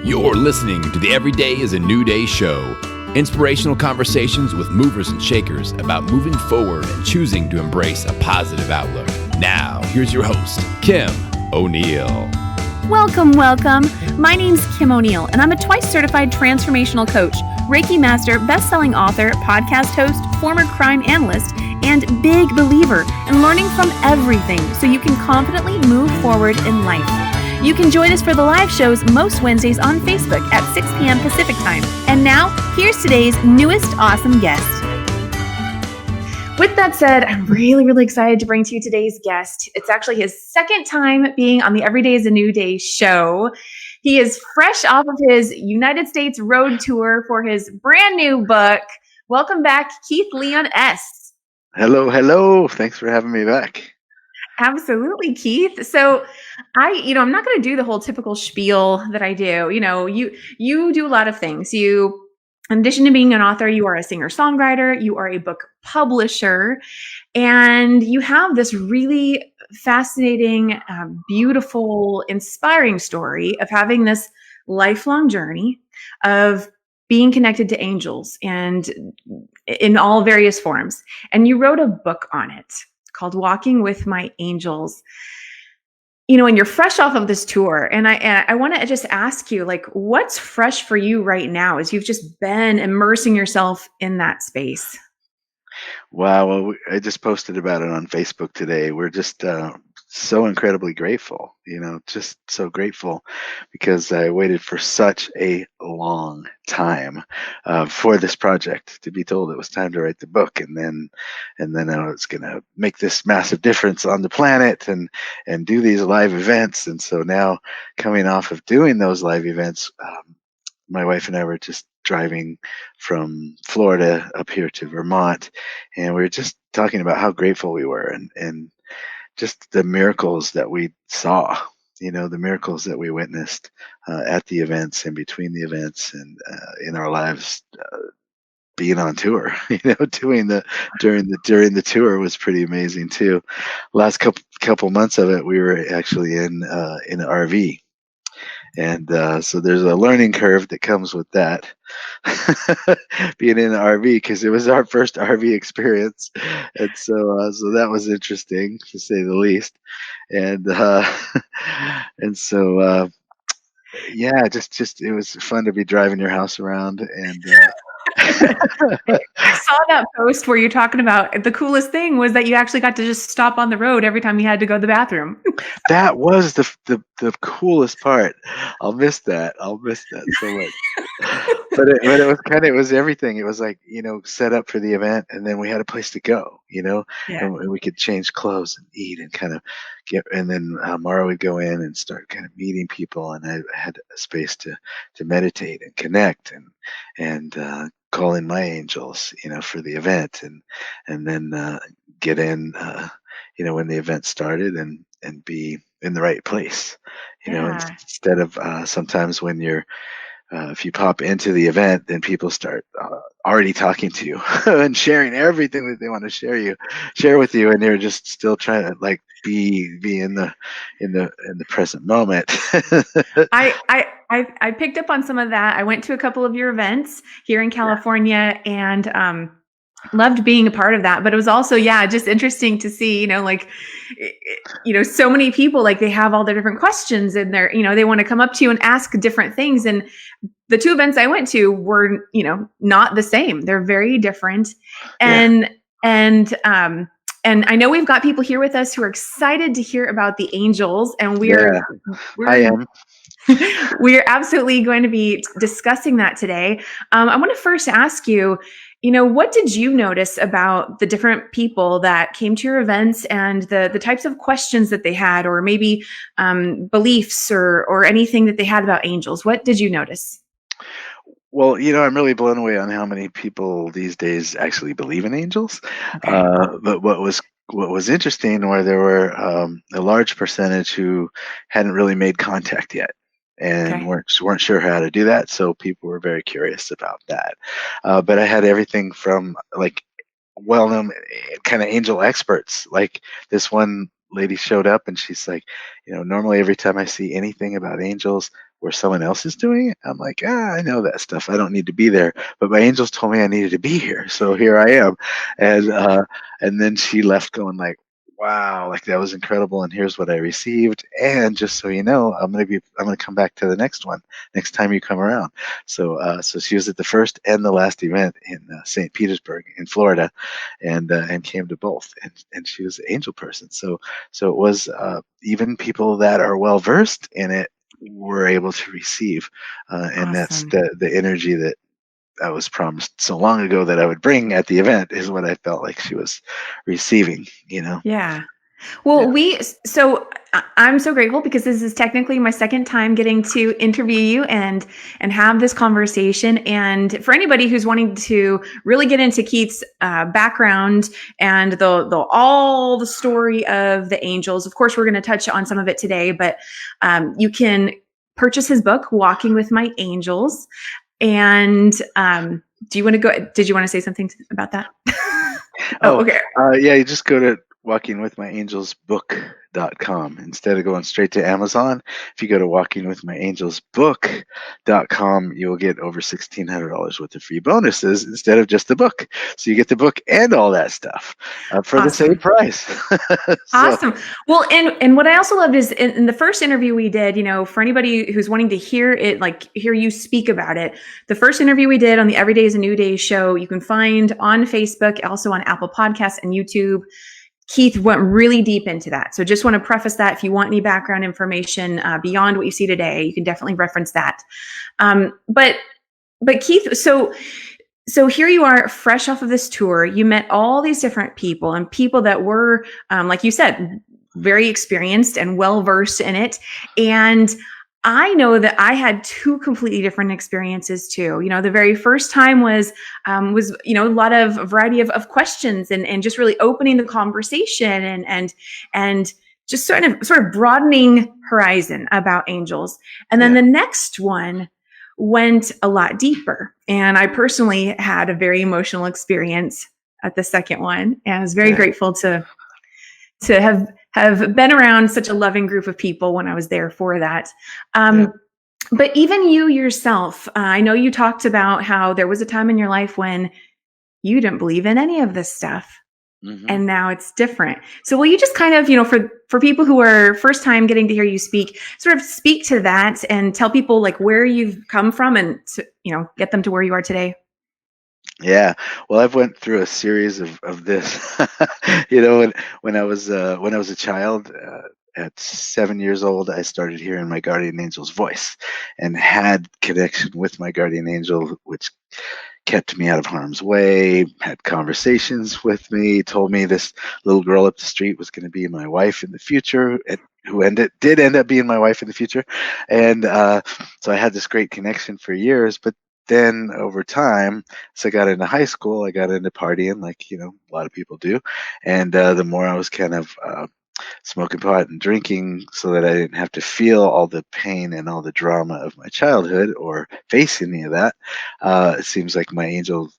You're listening to the Every Day is a New Day show. Inspirational conversations with movers and shakers about moving forward and choosing to embrace a positive outlook. Now, here's your host, Kim O'Neill. Welcome. My name's Kim O'Neill, and I'm a twice certified transformational coach, Reiki master, best-selling author, podcast host, former crime analyst, and big believer in learning from everything so you can confidently move forward in life. You can join us for the live shows most Wednesdays on Facebook at 6 p.m. Pacific time. And now, here's today's newest awesome guest. With that said, I'm really excited to bring to you today's guest. It's actually his second time being on the Every Day is a New Day show. He is fresh off of his United States road tour for his brand new book. Welcome back, Keith Leon S. Hello. Thanks for having me back. Absolutely, Keith. So I'm not going to do the whole typical spiel that I do. You do a lot of things. In addition to being an author, you are a singer-songwriter, you are a book publisher, and you have this really fascinating, beautiful, inspiring story of having this lifelong journey of being connected to angels and in all various forms. And you wrote a book on it called Walking with My Angels. And you're fresh off of this tour. And I want to just ask you, what's fresh for you right now as you've just been immersing yourself in that space? Wow. Well, I just posted about it on Facebook today. We're just so incredibly grateful, just so grateful because I waited for such a long time for this project to be told it was time to write the book. And then I was going to make this massive difference on the planet and do these live events. And so now coming off of doing those live events, my wife and I were just driving from Florida up here to Vermont, and we were just talking about how grateful we were and just the miracles that we saw, the miracles that we witnessed at the events and between the events and in our lives, being on tour, during the tour was pretty amazing too. Last couple months of it, we were actually in an RV. And so there's a learning curve that comes with that, being in an RV, because it was our first RV experience, and so that was interesting to say the least, and so just it was fun to be driving your house around and. I saw that post where you're talking about the coolest thing was that you actually got to just stop on the road every time you had to go to the bathroom. That was the coolest part. I'll miss that so much. But it was everything. It was like, set up for the event, and then we had a place to go, and we could change clothes and eat and kind of and then Mara would go in and start kind of meeting people, and I had a space to meditate and connect and call in my angels, for the event, and then get in, when the event started and be in the right place, instead of sometimes when you're if you pop into the event, then people start already talking to you and sharing everything that they want to share with you, and you're just still trying to be in the present moment. I picked up on some of that. I went to a couple of your events here in California and loved being a part of that. But it was also, just interesting to see, so many people, they have all their different questions and they want to come up to you and ask different things. And the two events I went to were, not the same. They're very different. And I know we've got people here with us who are excited to hear about the angels, and I am. We're absolutely going to be discussing that today. I want to first ask you, what did you notice about the different people that came to your events and the types of questions that they had, or maybe beliefs or anything that they had about angels? What did you notice? Well, I'm really blown away on how many people these days actually believe in angels. Okay. But what was interesting were there were a large percentage who hadn't really made contact yet and weren't sure how to do that. So people were very curious about that. But I had everything from well-known kind of angel experts. Like this one lady showed up and she's like, normally every time I see anything about angels, where someone else is doing it. I'm like, I know that stuff. I don't need to be there. But my angels told me I needed to be here, so here I am. And then she left going like, wow, like that was incredible, and here's what I received. And just so you know, I'm gonna come back to the next one next time you come around. So she was at the first and the last event in St. Petersburg in Florida, and came to both, and she was an angel person. So it was even people that are well versed in it were able to receive, and that's Awesome. the energy that I was promised so long ago that I would bring at the event is what I felt like she was receiving, Yeah. Yeah. Well, I'm so grateful because this is technically my second time getting to interview you and have this conversation. And for anybody who's wanting to really get into Keith's background and all the story of the angels, of course, we're going to touch on some of it today, but you can purchase his book, Walking with My Angels. And did you want to say something about that? Oh, okay. Yeah, you just go to walkingwithmyangelsbook.com instead of going straight to Amazon. If you go to walkingwithmyangelsbook.com, you'll get over $1,600 worth of free bonuses instead of just the book. So you get the book and all that stuff for the same price. Awesome. Well, and what I also loved is in the first interview we did, for anybody who's wanting to hear it, like hear you speak about it, the first interview we did on the Every Day is a New Day show, you can find on Facebook, also on Apple Podcasts and YouTube. Keith went really deep into that. So just want to preface that if you want any background information beyond what you see today, you can definitely reference that. But Keith, so here you are fresh off of this tour. You met all these different people and people that were, like you said, very experienced and well-versed in it. And I know that I had two completely different experiences too. The very first time was a lot of a variety of questions and just really opening the conversation and just sort of broadening horizon about angels. And then the next one went a lot deeper. And I personally had a very emotional experience at the second one. And I was very grateful to have been around such a loving group of people when I was there for that. But even you yourself, I know you talked about how there was a time in your life when you didn't believe in any of this stuff. Mm-hmm. And now it's different. So will you just kind of, for people who are first time getting to hear you speak, sort of speak to that and tell people like where you've come from and, get them to where you are today? Yeah, well, I've went through a series of this. When I was a child, at 7 years old, I started hearing my guardian angel's voice, and had connection with my guardian angel, which kept me out of harm's way, had conversations with me, told me this little girl up the street was going to be my wife in the future, and who did end up being my wife in the future, and so I had this great connection for years, but. Then over time, so I got into high school, I got into partying like, a lot of people do. And the more I was kind of smoking pot and drinking so that I didn't have to feel all the pain and all the drama of my childhood or face any of that, it seems like my angel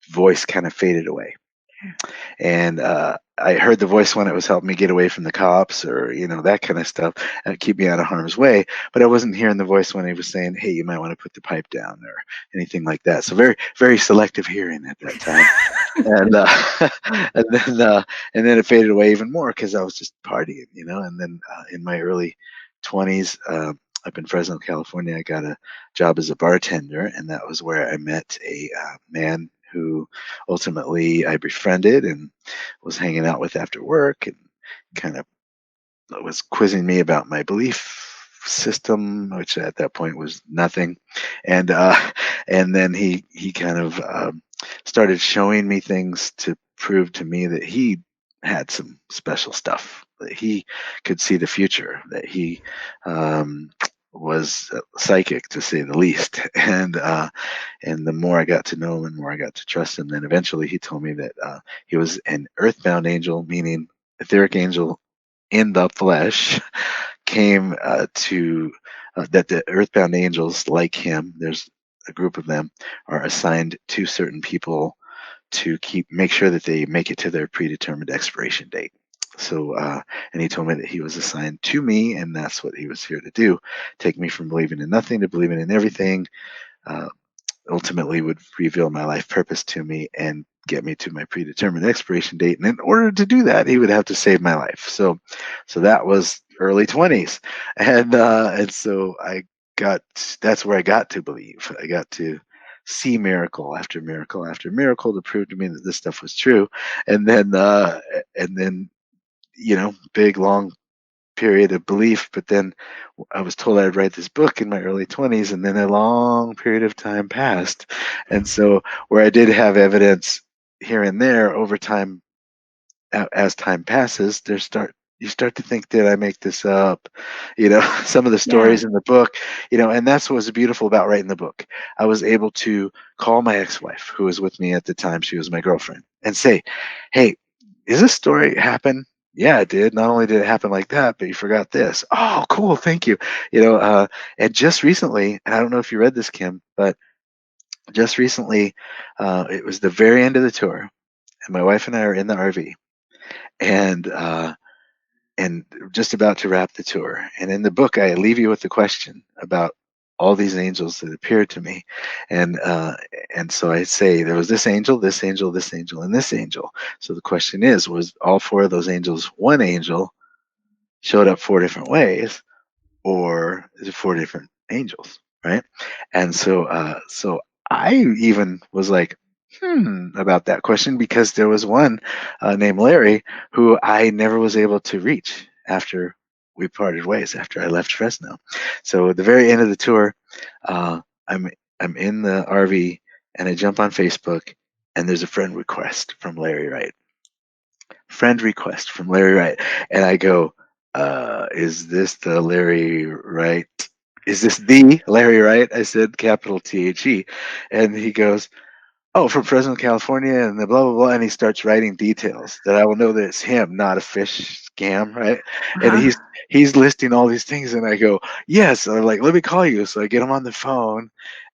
voice kind of faded away. And I heard the voice when it was helping me get away from the cops or, that kind of stuff and keep me out of harm's way. But I wasn't hearing the voice when he was saying, hey, you might want to put the pipe down or anything like that. So very, very selective hearing at that time. and then it faded away even more because I was just partying, and then in my early 20s, up in Fresno, California, I got a job as a bartender, and that was where I met a man who ultimately I befriended and was hanging out with after work, and kind of was quizzing me about my belief system, which at that point was nothing. And then he kind of started showing me things to prove to me that he had some special stuff, that he could see the future, that he was psychic, to say the least. And the more I got to know him and more I got to trust him, then eventually he told me that he was an earthbound angel, meaning etheric angel in the flesh, came to that the earthbound angels like him, there's a group of them, are assigned to certain people to make sure that they make it to their predetermined expiration date. And he told me that he was assigned to me, and that's what he was here to do: take me from believing in nothing to believing in everything. Ultimately, would reveal my life purpose to me and get me to my predetermined expiration date. And in order to do that, he would have to save my life. So that was early 20s, and so that's where I got to believe. I got to see miracle after miracle after miracle to prove to me that this stuff was true. And then big long period of belief, but then I was told I'd write this book in my early 20s, and then a long period of time passed. And so where I did have evidence here and there over time, as time passes, you start to think, did I make this up? Some of the stories in the book, and that's what was beautiful about writing the book. I was able to call my ex-wife, who was with me at the time, she was my girlfriend, and say, hey, is this story happen? Yeah, it did. Not only did it happen like that, but you forgot this. Oh, cool. Thank you. And just recently, and I don't know if you read this, Kim, but just recently, it was the very end of the tour, and my wife and I are in the RV, and just about to wrap the tour. And in the book, I leave you with the question about all these angels that appeared to me, and so I say there was this angel, this angel, this angel, and this angel. So the question is, was all four of those angels one angel showed up four different ways, or is it four different angels, right? And so I even was like, about that question, because there was one named Larry who I never was able to reach after we parted ways, after I left Fresno. So at the very end of the tour, I'm in the RV, and I jump on Facebook, and there's a friend request from Larry Wright. And I go, is this the Larry Wright? Is this the Larry Wright? I said, capital THE. And he goes, oh, from Fresno, California, and the blah, blah, blah. And he starts writing details that I will know that it's him, not a fish scam, right? And he's listing all these things, and I go, yes. And I'm like, let me call you. So I get him on the phone,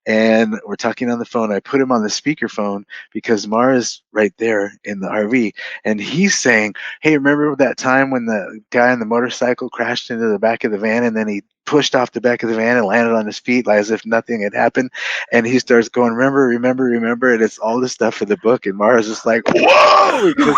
and we're talking on the phone. I put him on the speakerphone because Mara's right there in the RV, and he's saying, hey, remember that time when the guy on the motorcycle crashed into the back of the van, and then he pushed off the back of the van and landed on his feet like as if nothing had happened? And he starts going, remember, and it's all the stuff for the book. And Mara's just like, whoa, because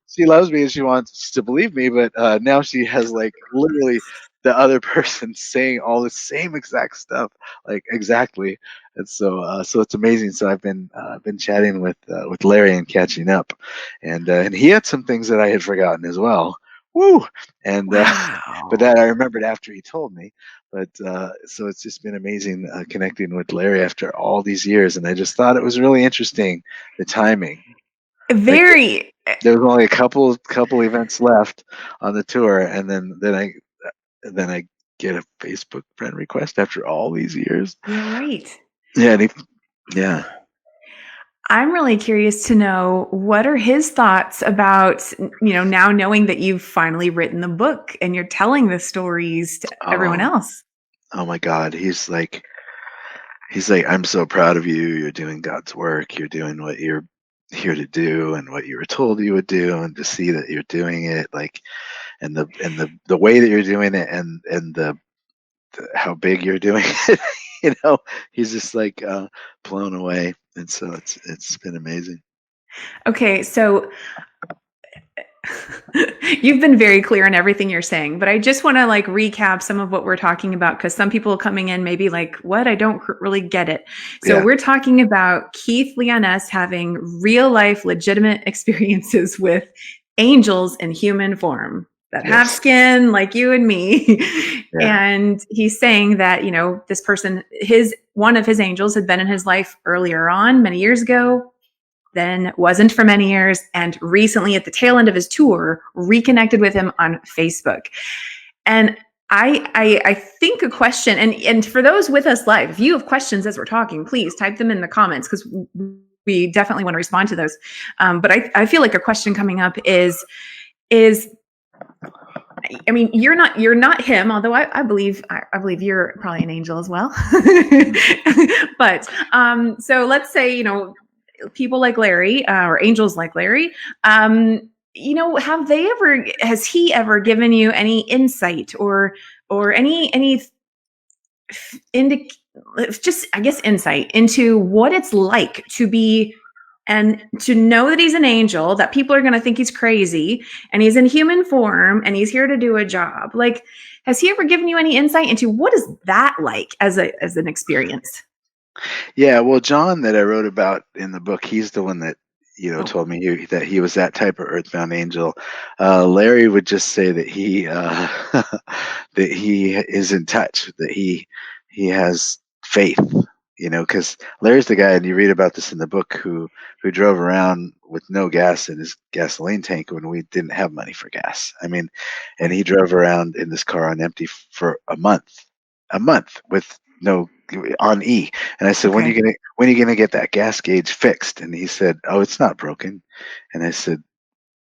she loves me and she wants to believe me, but now she has like literally the other person saying all the same exact stuff, like exactly. And so it's amazing. So I've been chatting with Larry and catching up, and he had some things that I had forgotten as well. Woo! And Wow. but that I remembered after he told me. But so it's just been amazing connecting with Larry after all these years, and I just thought it was really interesting, the timing. Very. There was only a couple events left on the tour, and then I get a Facebook friend request after all these years. You're right. Yeah, yeah. I'm really curious to know, what are his thoughts about, now knowing that you've finally written the book and you're telling the stories to everyone else? Oh my God. He's like, I'm so proud of you. You're doing God's work. You're doing what you're here to do and what you were told you would do, and to see that you're doing it, like, and the way that you're doing it, and the how big you're doing it, he's just like blown away. And so it's been amazing. Okay, so you've been very clear on everything you're saying, but I just want to recap some of what we're talking about, because some people coming in may be like, what? I don't really get it. So we're talking about Keith Leoness having real life legitimate experiences with angels in human form that have skin like you and me. And he's saying that, this person, one of his angels had been in his life earlier on, many years ago, then wasn't for many years, and recently at the tail end of his tour, reconnected with him on Facebook. And I think a question, and for those with us live, if you have questions as we're talking, please type them in the comments, because we definitely want to respond to those. But I feel like a question coming up is, I mean, you're not him, although I believe you're probably an angel as well. But so let's say, people like Larry, or angels like Larry, has he ever given you any insight or any indic just, I guess, insight into what it's like to be and to know that he's an angel, that people are going to think he's crazy, and he's in human form, and he's here to do a job. Like, has he ever given you any insight into what is that like as an experience? Yeah, well, John that I wrote about in the book, he's the one that Oh, told me that he was that type of earthbound angel. Larry would just say that he that he is in touch, that he has faith. Because Larry's the guy, and you read about this in the book, who drove around with no gas in his gasoline tank when we didn't have money for gas. I mean, and okay. he drove around in this car on empty for a month with no on E. And I said, Okay. when are you gonna get that gas gauge fixed? And he said, oh, it's not broken. And I said,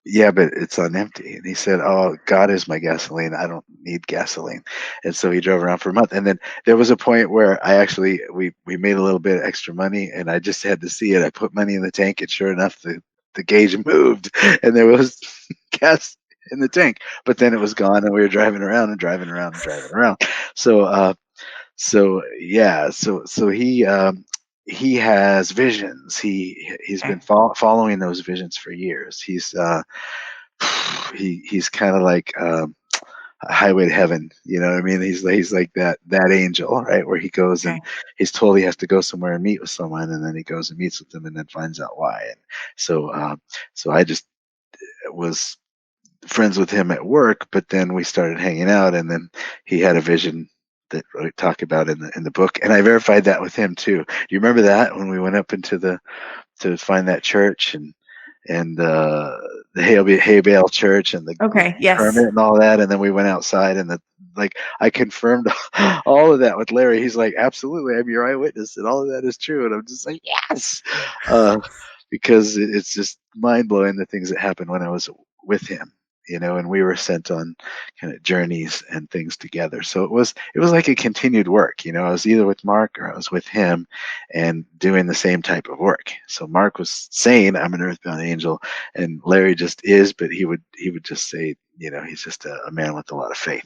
yeah, but it's on empty. And he said, oh, God is my gasoline. I don't need gasoline. And so he drove around for a month. And then there was a point where we made a little bit of extra money, and I just had to see it. I put money in the tank, and sure enough, the gauge moved, and there was gas in the tank. But then it was gone, and we were driving around and driving around and driving around. So so yeah, so he has visions. He's been Okay. following those visions for years. He's kind of like a highway to heaven. You know what I mean? He's like that angel, right? Where he goes and Okay. he's told he has to go somewhere and meet with someone, and then he goes and meets with them, and then finds out why. And so so I just was friends with him at work, but then we started hanging out, and then he had a vision that we talk about in the book, and I verified that with him too. Do you remember that when we went up into the to find that church and the Hay Bale Church and the Okay. Yes. hermit and all that, and then we went outside and like I confirmed all of that with Larry. He's like, absolutely, I'm your eyewitness, and all of that is true, and I'm just like, yes, uh, because it's just mind blowing the things that happened when I was with him. And we were sent on kind of journeys and things together. So it was like a continued work. I was either with Mark or I was with him, and doing the same type of work. So Mark was saying, I'm an earthbound angel, and Larry just is, but he would just say, he's just a man with a lot of faith,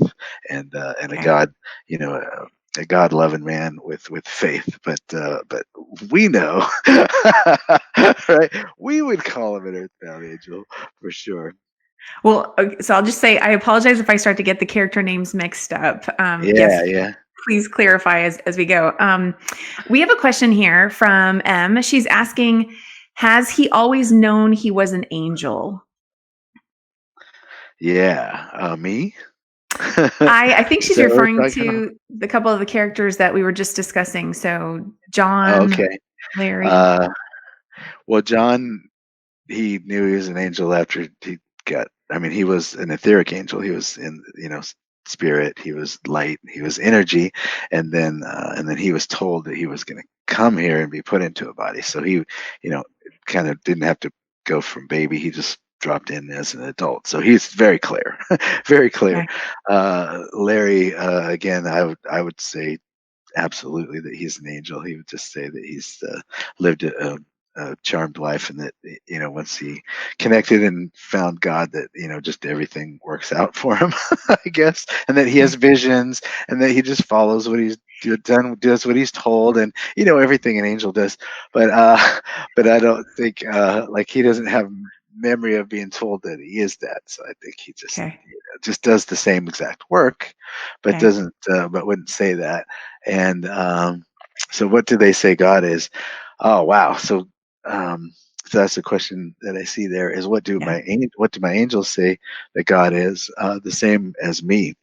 and a Okay. God, a God loving man with faith. But we know, right? We would call him an earthbound angel for sure. Well, okay, so I'll just say I apologize if I start to get the character names mixed up. Yes, Yeah, yeah, please clarify as we go. We have a question here from M. She's asking, has he always known he was an angel? yeah. Me? I think Is she's that what referring we're talking about? to the couple of the characters that we were just discussing. So John, Okay. Larry. Uh, well, John, he knew he was an angel after he got. I mean, he was an etheric angel. He was in, spirit. He was light. He was energy, and then he was told that he was going to come here and be put into a body. So he, kind of didn't have to go from baby. He just dropped in as an adult. So he's very clear, very clear. Okay. Larry, again, I would say absolutely that he's an angel. He would just say that he's lived a charmed life, and that once he connected and found God, that just everything works out for him, I guess, and that he has Okay. visions, and that he just follows what he's done, does what he's told, and everything an angel does. But but I don't think like he doesn't have memory of being told that he is that. So I think he just Okay. just does the same exact work, but Okay. doesn't but wouldn't say that. And so what do they say God is? Oh wow. So that's the question that I see there, is Yeah. what do my angels say that God is? The same as me.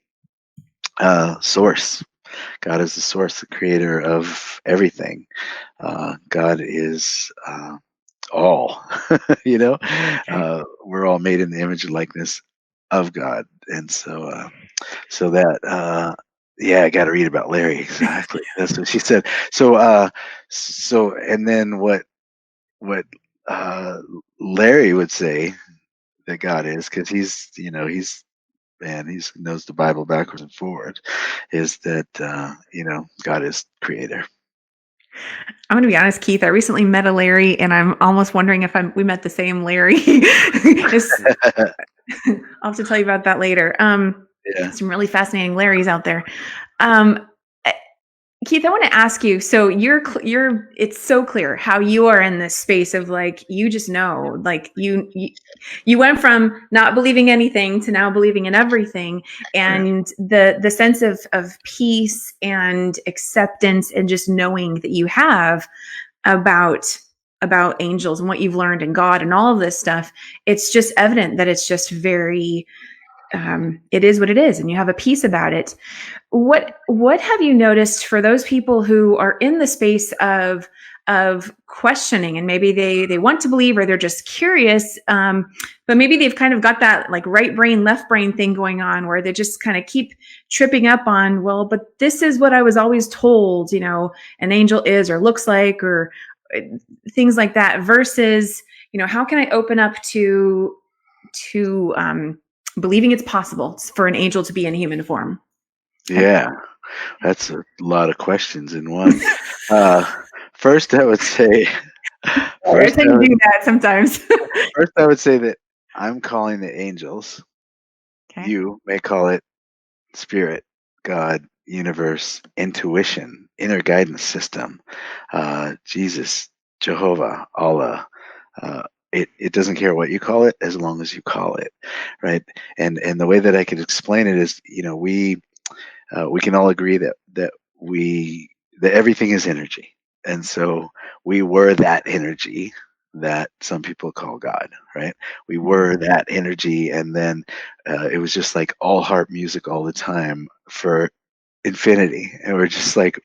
Source. God is the source, the creator of everything. God is all. you know, Okay. we're all made in the image and likeness of God, and so that yeah, I got to read about Larry. Exactly, that's what she said. So and then what uh Larry would say that God is, because he's man, he knows the Bible backwards and forward, is that God is creator. I'm going to be honest, Keith. I recently met a Larry, and I'm almost wondering if we met the same Larry. I'll have to tell you about that later. Yeah. Some really fascinating Larrys out there. Um, eh, Keith, I want to ask you. So it's so clear how you are in this space of like you just know, like you went from not believing anything to now believing in everything, Yeah. and the sense of peace and acceptance and just knowing that you have about angels and what you've learned in God and all of this stuff. It's just evident that it's just very it is what it is, and you have a peace about it. What have you noticed for those people who are in the space of questioning, and maybe they want to believe, or they're just curious, but maybe they've kind of got that like right brain left brain thing going on, where they just kind of keep tripping up on, well, but this is what I was always told, an angel is or looks like, or things like that, versus how can I open up to believing it's possible for an angel to be in human form? Yeah. That's a lot of questions in one. First, I would say, That's first, how I you would, do that sometimes. first, I would say that I'm calling the angels. Okay. You may call it spirit, God, universe, intuition, inner guidance system, Jesus, Jehovah, Allah. Uh, it doesn't care what you call it as long as you call it, right? And the way that I could explain it is, we can all agree that everything is energy, and so we were that energy that some people call God, right? We were that energy, and then it was just like all harp music all the time for infinity, and we're just like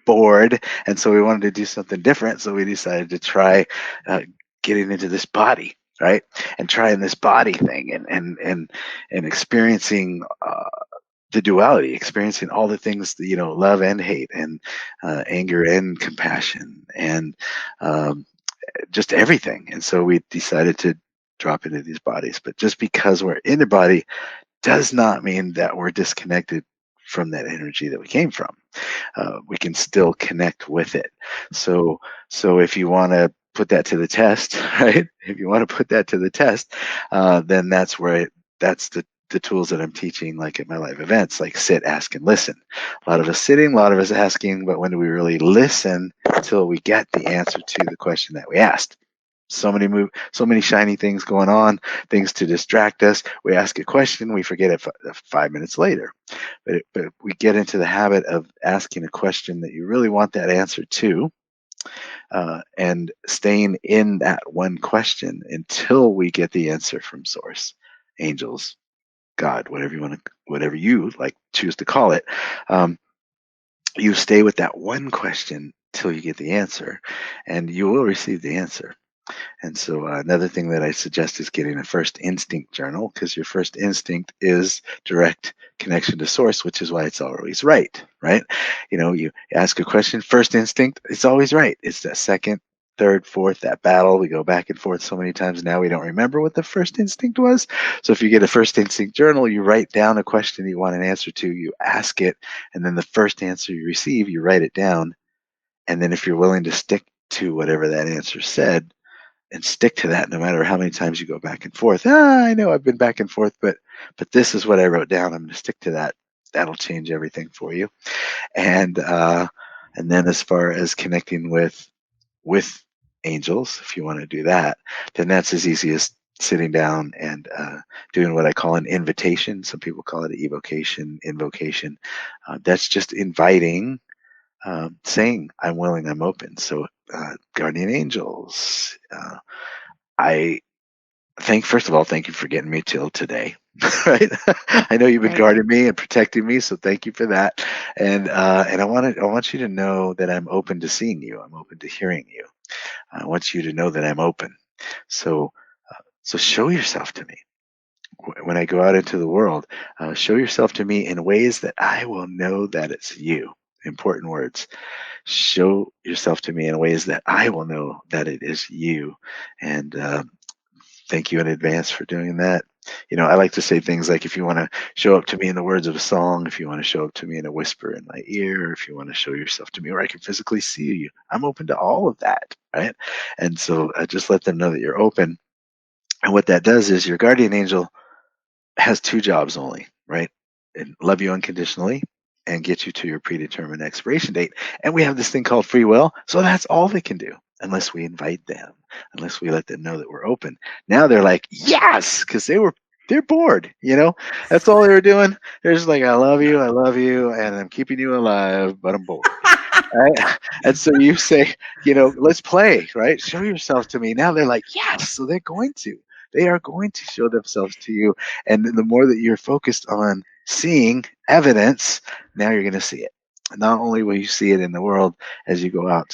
bored, and so we wanted to do something different, so we decided to try uh, getting into this body, right, and trying this body thing, and experiencing the duality, experiencing all the things that, love and hate, and anger and compassion, and um, just everything. And so we decided to drop into these bodies. But just because we're in the body does not mean that we're disconnected from that energy that we came from. We can still connect with it. So if you want to put that to the test, right? If you want to put that to the test, then that's the tools that I'm teaching, like at my live events, like sit, ask, and listen. A lot of us sitting, a lot of us asking, but when do we really listen until we get the answer to the question that we asked? So many shiny things going on, things to distract us. We ask a question, we forget it 5 minutes later. But we get into the habit of asking a question that you really want that answer to, and staying in that one question until we get the answer from source, angels, God, whatever you like choose to call it. You stay with that one question till you get the answer, and you will receive the answer. And so another thing that I suggest is getting a first instinct journal, because your first instinct is direct connection to source, which is why it's always right, right? You ask a question, first instinct, it's always right. It's that second, third, fourth, that battle. We go back and forth so many times now we don't remember what the first instinct was. So if you get a first instinct journal, you write down a question you want an answer to, you ask it, and then the first answer you receive, you write it down. And then if you're willing to stick to whatever that answer said, and stick to that no matter how many times you go back and forth. I know I've been back and forth, but this is what I wrote down. I'm going to stick to that. That'll change everything for you. And then as far as connecting with angels, if you want to do that, then that's as easy as sitting down and doing what I call an invitation. Some people call it an evocation, invocation. That's just inviting, saying, I'm willing, I'm open. So, guardian angels, I first of all, thank you for getting me till today. Right? I know you've been Right. guarding me and protecting me, so thank you for that. And I want you to know that I'm open to seeing you. I'm open to hearing you. I want you to know that I'm open. So, so show yourself to me when I go out into the world. Show yourself to me in ways that I will know that it's you. Important words. Show yourself to me in ways that I will know that it is you. And thank you in advance for doing that. I like to say things like, if you want to show up to me in the words of a song, if you want to show up to me in a whisper in my ear, if you want to show yourself to me where I can physically see you, I'm open to all of that, right? And so just let them know that you're open. And what that does is your guardian angel has two jobs only, right? And love you unconditionally and get you to your predetermined expiration date. And we have this thing called free will. So that's all they can do unless we invite them, unless we let them know that we're open. Now they're like, yes, because they're bored, That's all they were doing. They're just like, I love you, and I'm keeping you alive, but I'm bored. Right? And so you say, let's play, right? Show yourself to me. Now they're like, yes. So they're going to. They are going to show themselves to you. And the more that you're focused on seeing evidence, now you're going to see it. Not only will you see it in the world as you go out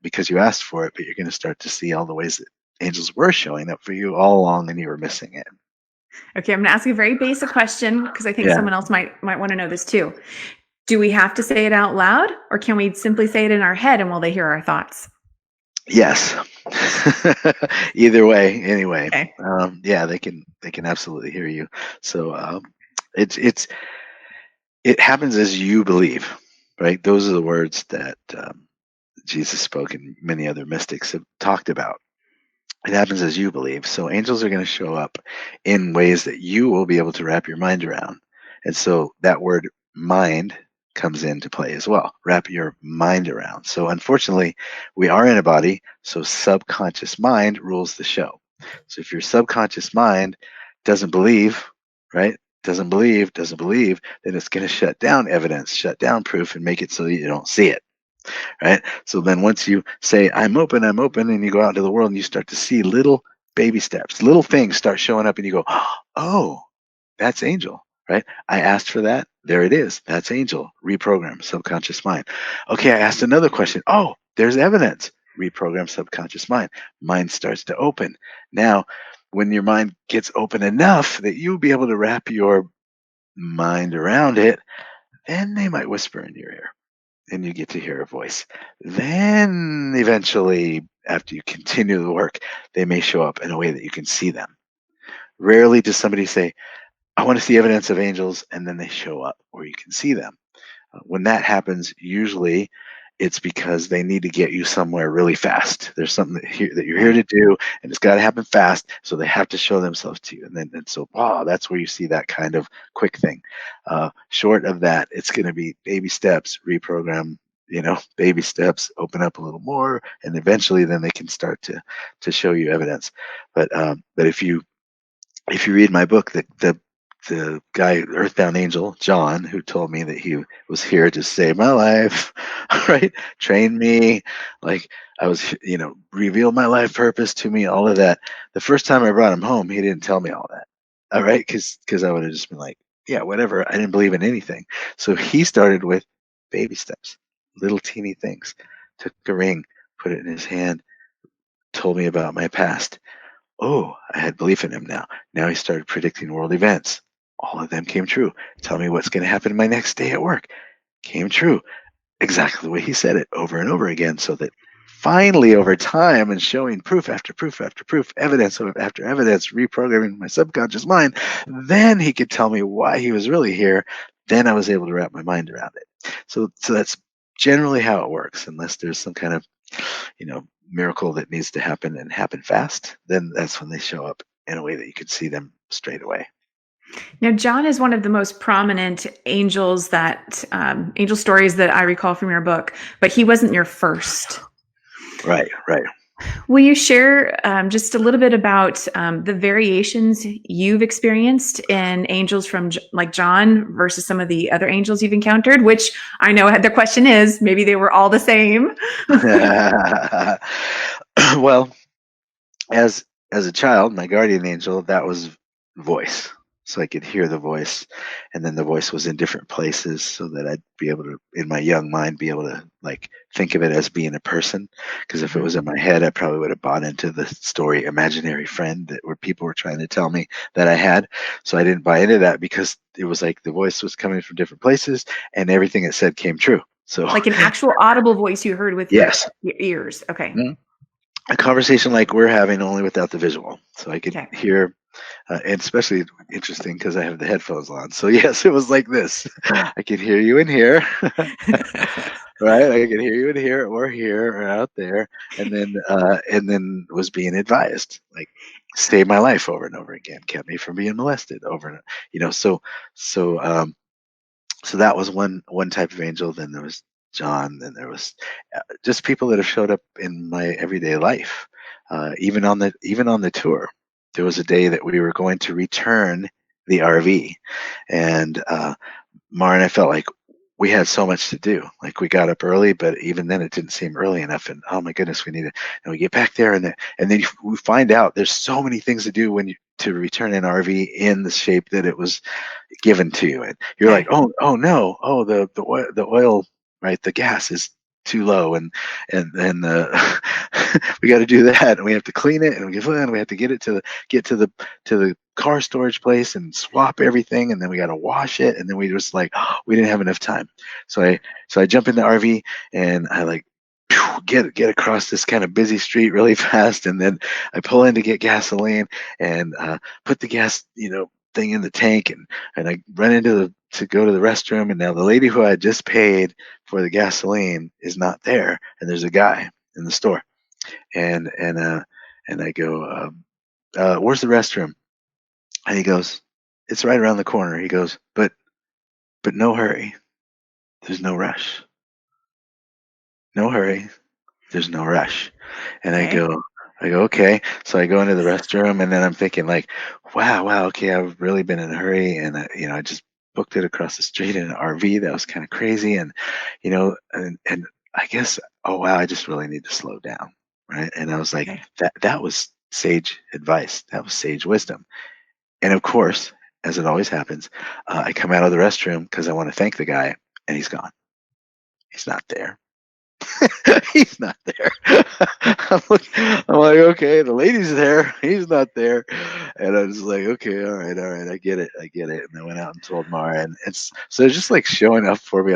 because you asked for it, but you're going to start to see all the ways that angels were showing up for you all along and you were missing it. Okay, I'm going to ask you a very basic question because I think someone else might want to know this too. Do we have to say it out loud, or can we simply say it in our head and will they hear our thoughts? Yes. Either way, anyway. Okay. They can absolutely hear you. So it happens as you believe, right? Those are the words that Jesus spoke and many other mystics have talked about. It happens as you believe. So angels are going to show up in ways that you will be able to wrap your mind around. And so that word mind comes into play as well. Wrap your mind around. So unfortunately, we are in a body, so subconscious mind rules the show. So if your subconscious mind doesn't believe, right? Doesn't believe, then it's going to shut down evidence, shut down proof, and make it so that you don't see it. Right? So then once you say, I'm open, and you go out into the world and you start to see little baby steps, little things start showing up and you go, oh, that's angel, right? I asked for that. There it is. That's angel. Reprogram subconscious mind. Okay, I asked another question. Oh, there's evidence. Reprogram subconscious mind. Mind starts to open. Now, when your mind gets open enough that you'll be able to wrap your mind around it, then they might whisper in your ear and you get to hear a voice. Then eventually, after you continue the work, they may show up in a way that you can see them. Rarely does somebody say, I want to see evidence of angels, and then they show up or you can see them. When that happens, usually it's because they need to get you somewhere really fast. There's something that you're here to do, and it's got to happen fast, so they have to show themselves to you. And so that's where you see that kind of quick thing. Short of that, it's going to be baby steps, reprogram, baby steps, open up a little more, and eventually then they can start to show you evidence. But if you read my book, the guy, Earthbound Angel, John, who told me that he was here to save my life, right? Train me, like I was, reveal my life purpose to me, all of that. The first time I brought him home, he didn't tell me all that. All right. Cause I would have just been like, yeah, whatever. I didn't believe in anything. So he started with baby steps, little teeny things, took a ring, put it in his hand, told me about my past. Oh, I had belief in him now. Now he started predicting world events. All of them came true. Tell me what's going to happen my next day at work. Came true. Exactly the way he said it over and over again, so that finally over time and showing proof after proof after proof, evidence after evidence, reprogramming my subconscious mind, then he could tell me why he was really here. Then I was able to wrap my mind around it. So that's generally how it works, unless there's some kind of miracle that needs to happen and happen fast. Then that's when they show up in a way that you can see them straight away. Now, John is one of the most prominent angels angel stories that I recall from your book, but he wasn't your first. Right. Will you share just a little bit about the variations you've experienced in angels from like John versus some of the other angels you've encountered, which I know the question is, maybe they were all the same. Well, as a child, my guardian angel, that was voice. So I could hear the voice, and then the voice was in different places so that I'd be able to, in my young mind, be able to like think of it as being a person. Because if it was in my head, I probably would have bought into the story imaginary friend where people were trying to tell me that I had. So I didn't buy into that because it was like the voice was coming from different places and everything it said came true. So like an actual audible voice you heard with your ears. Okay. Mm-hmm. A conversation like we're having, only without the visual. So I could hear and especially interesting because I have the headphones on. So yes, it was like this. I could hear you in here, right? I could hear you in here or out there, and then was being advised, like, save my life over and over again, kept me from being molested over and so so that was one type of angel. Then there was John. Then there was just people that have showed up in my everyday life, even on the tour. There was a day that we were going to return the RV, and Mara and I felt like we had so much to do. Like, we got up early, but even then it didn't seem early enough. And oh my goodness, we need to. And we get back there, and then we find out there's so many things to do to return an RV in the shape that it was given to you. And you're like, oh no, the oil, right? The gas is too low, and then we got to do that, and we have to clean it, and we have to get to the car storage place and swap everything, and then we got to wash it, and then we just like, we didn't have enough time. So I jump in the RV, and I like get across this kind of busy street really fast, and then I pull in to get gasoline and put the gas thing in the tank, and I run to go to the restroom, and now the lady who I had just paid for the gasoline is not there, and there's a guy in the store, and I go, where's the restroom? And he goes, it's right around the corner. He goes, but no hurry, there's no rush. No hurry, there's no rush. And I go, okay. So I go into the restroom, and then I'm thinking like, wow, okay, I've really been in a hurry, and I just booked it across the street in an RV. That was kind of crazy, and and I guess, oh wow, I just really need to slow down, right? And I was like, that was sage advice. That was sage wisdom. And of course, as it always happens, I come out of the restroom because I want to thank the guy, and he's gone. He's not there. He's not there. I'm like, okay, the lady's there. He's not there. And I was like, okay, all right, I get it. And I went out and told Mara, and so it's just like showing up for me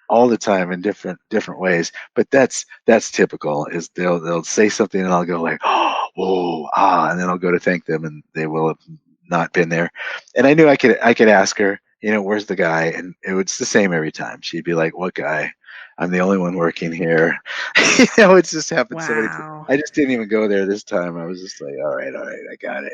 all the time in different ways. But that's typical. Is they'll say something, and I'll go like, oh, whoa, and then I'll go to thank them, and they will have not been there. And I knew I could ask her, where's the guy? And it was the same every time. She'd be like, what guy? I'm the only one working here. It's just happened so many times. I just didn't even go there this time. I was just like, all right, I got it.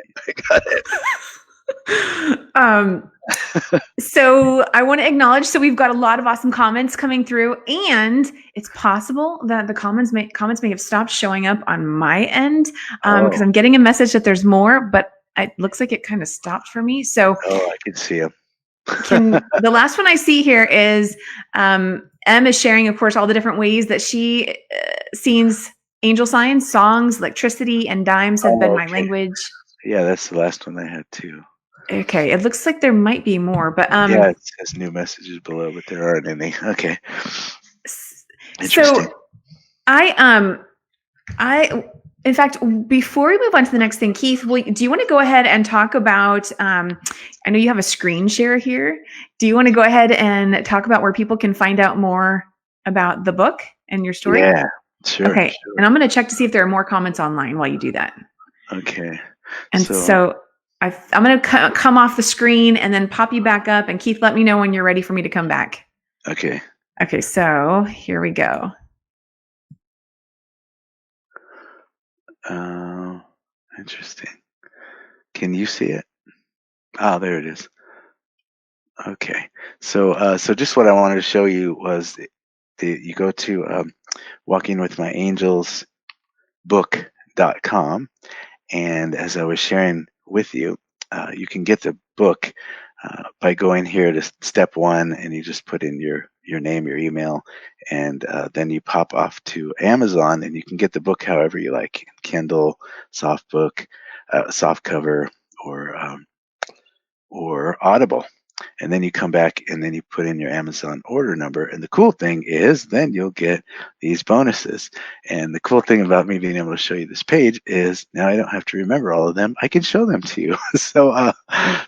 So I want to acknowledge, so we've got a lot of awesome comments coming through, and it's possible that the comments may have stopped showing up on my end, because I'm getting a message that there's more, but it looks like it kind of stopped for me. So I can see them. The last one I see here is Em is sharing, of course, all the different ways that she sees angel signs, songs, electricity, and dimes have been my language. Yeah, that's the last one I had too. Okay, it looks like there might be more, but yeah, it says new messages below, but there aren't any. Okay. So in fact, before we move on to the next thing, Keith, do you want to go ahead and talk about, I know you have a screen share here. Do you want to go ahead and talk about where people can find out more about the book and your story? Yeah, sure. Okay, sure. and I'm going to check to see if there are more comments online while you do that. Okay. And so I'm going to come off the screen and then pop you back up. And Keith, let me know when you're ready for me to come back. Okay. Okay, so here we go. Interesting. Can you see it? Oh, there it is. Okay. So just what I wanted to show you was you go to walkingwithmyangelsbook.com, and as I was sharing with you, you can get the book by going here to step 1, and you just put in your name, your email, and then you pop off to Amazon, and you can get the book however you like: Kindle, soft book, soft cover, or Audible. And then you come back, and then you put in your Amazon order number. And the cool thing is then you'll get these bonuses. And the cool thing about me being able to show you this page is now I don't have to remember all of them. I can show them to you. So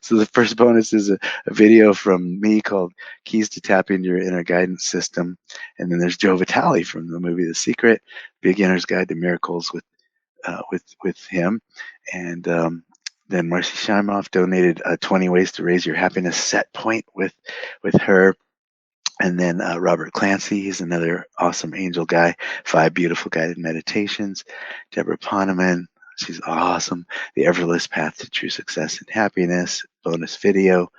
the first bonus is a video from me called Keys to Tapping Your Inner Guidance System. And then there's Joe Vitale from the movie The Secret, Beginner's Guide to Miracles with him. And then Marcy Shimoff donated 20 Ways to Raise Your Happiness set point with her. And then Robert Clancy, he's another awesome angel guy. 5 Beautiful Guided Meditations. Deborah Poneman, she's awesome. The Effortless Path to True Success and Happiness. Bonus video.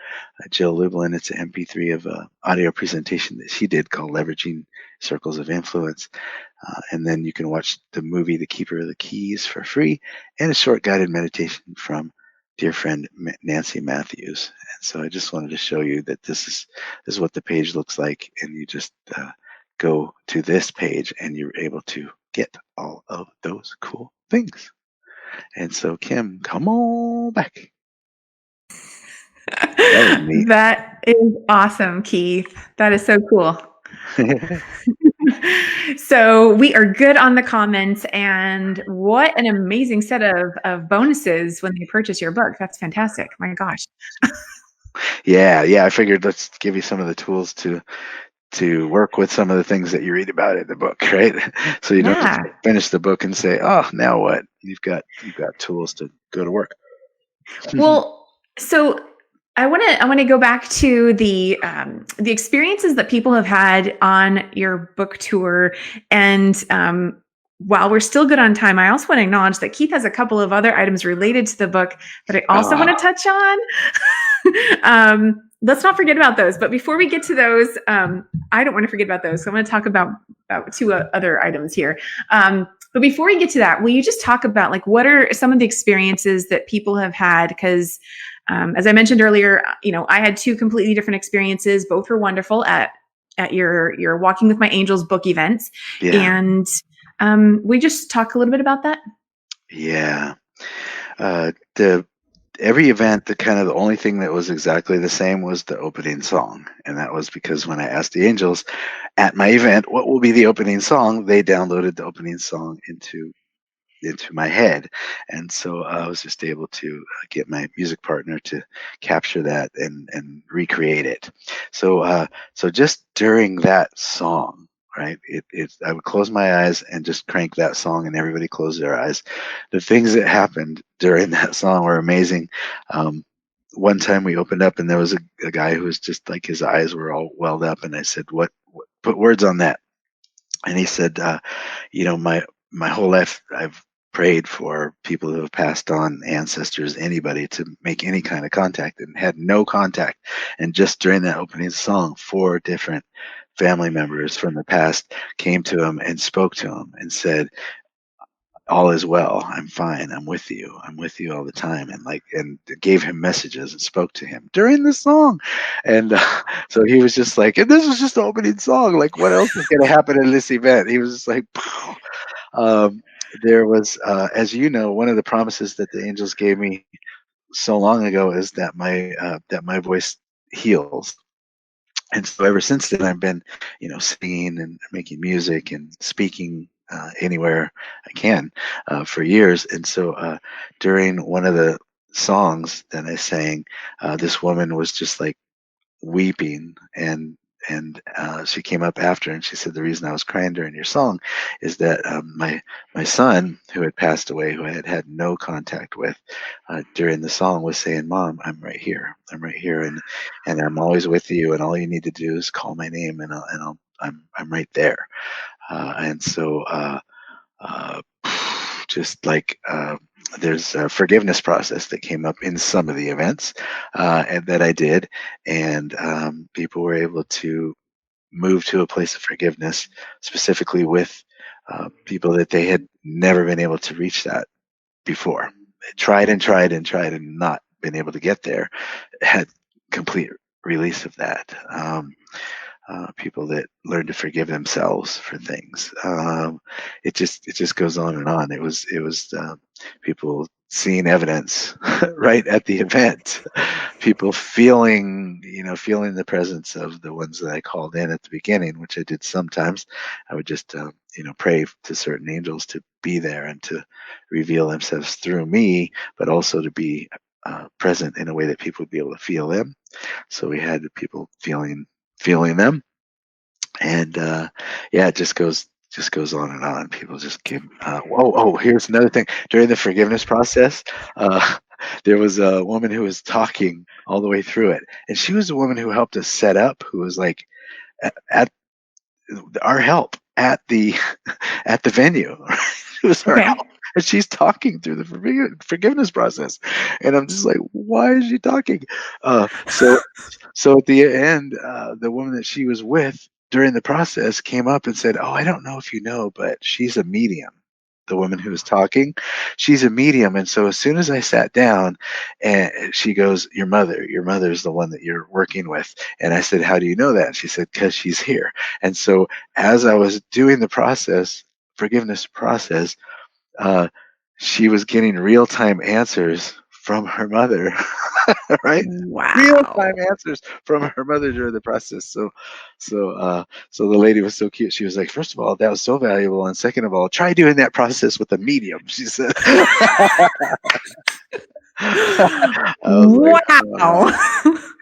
Jill Lublin, it's an MP3 of an audio presentation that she did called Leveraging Circles of Influence. And then you can watch the movie The Keeper of the Keys for free, and a short guided meditation from dear friend Nancy Matthews. And so I just wanted to show you that this is what the page looks like, and you just go to this page and you're able to get all of those cool things. And so Kim, come on back. That was neat. That is awesome, Keith. That is so cool. So we are good on the comments, and what an amazing set of bonuses when they purchase your book. That's fantastic. My gosh. Yeah. I figured let's give you some of the tools to work with some of the things that you read about in the book, right? So you don't just finish the book and say, oh, now what? You've got tools to go to work. Well, so I want to go back to the experiences that people have had on your book tour, and while we're still good on time, I also want to acknowledge that Keith has a couple of other items related to the book that I also want to touch on. Let's not forget about those. But before we get to those, I don't want to forget about those. So I'm going to talk about 2 other items here. But before we get to that, will you just talk about like what are some of the experiences that people have had? Because as I mentioned earlier, I had 2 completely different experiences. Both were wonderful at your Walking with My Angels book events. Yeah. And we just talk a little bit about that. Yeah. Every event, the only thing that was exactly the same was the opening song. And that was because when I asked the angels at my event, what will be the opening song? They downloaded the opening song into my head. And so I was just able to get my music partner to capture that and recreate it. So just during that song, right, I would close my eyes and just crank that song, and everybody closed their eyes. The things that happened during that song were amazing. One time we opened up and there was a guy who was just like, his eyes were all welled up, and I said, what put words on that? And he said, my whole life I've prayed for people who have passed on, ancestors, anybody, to make any kind of contact, and had no contact. And just during that opening song, 4 different family members from the past came to him and spoke to him and said, all is well, I'm fine, I'm with you all the time, and gave him messages and spoke to him during the song. And so he was just like, and this was just the opening song, like what else is going to happen in this event? He was just like, there was, as you know, one of the promises that the angels gave me so long ago is that my voice heals. And so ever since then, I've been, singing and making music and speaking anywhere I can for years. And so during one of the songs that I sang, this woman was just like weeping, and she came up after and she said, the reason I was crying during your song is that my son, who had passed away, who I had had no contact with during the song, was saying, Mom, I'm right here, and I'm always with you, and all you need to do is call my name, and I'm right there. And so just like there's a forgiveness process that came up in some of the events and that I did, and people were able to move to a place of forgiveness, specifically with people that they had never been able to reach that before. They tried and not been able to get there. Had complete release of that. People that learn to forgive themselves for things. It just goes on and on. It was people seeing evidence right at the event. People feeling the presence of the ones that I called in at the beginning, which I did sometimes. I would just pray to certain angels to be there and to reveal themselves through me, but also to be present in a way that people would be able to feel them. So we had people feeling them, and it just goes on and on. People just give here's another thing during the forgiveness process. there was a woman who was talking all the way through it, and she was the woman who helped us set up, who was like at our help at the at the venue. It was her Okay. help, and she's talking through the forgiveness process, and I'm just like, why is she talking? So at the end, the woman that she was with during the process came up and said, "Oh, I don't know if you know, but she's a medium." The woman who was talking, she's a medium. And so as soon as I sat down, and she goes, your mother is the one that you're working with. And I said, how do you know that? And she said, because she's here. And so as I was doing the forgiveness process, uh, she was getting real time answers from her mother, right? Real Wow. time answers from her mother during the process. So the lady was so cute. She was like, first of all, that was so valuable, and second of all, try doing that process with a medium. She said. I was like, Wow.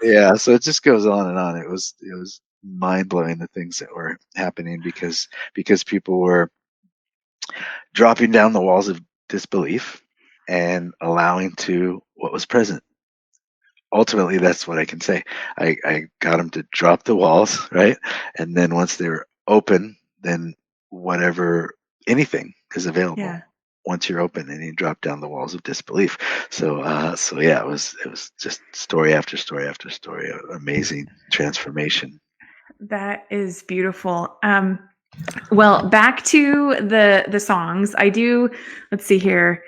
yeah. So it just goes on and on. It was mind blowing, the things that were happening because people were dropping down the walls of disbelief and allowing to what was present. Ultimately, that's what I can say. I got them to drop the walls, right? And then once they were open, then anything is available. Yeah. Once you're open and you drop down the walls of disbelief. So yeah, it was just story after story after story, amazing transformation. That is beautiful. Well, back to the songs. I do. Let's see here.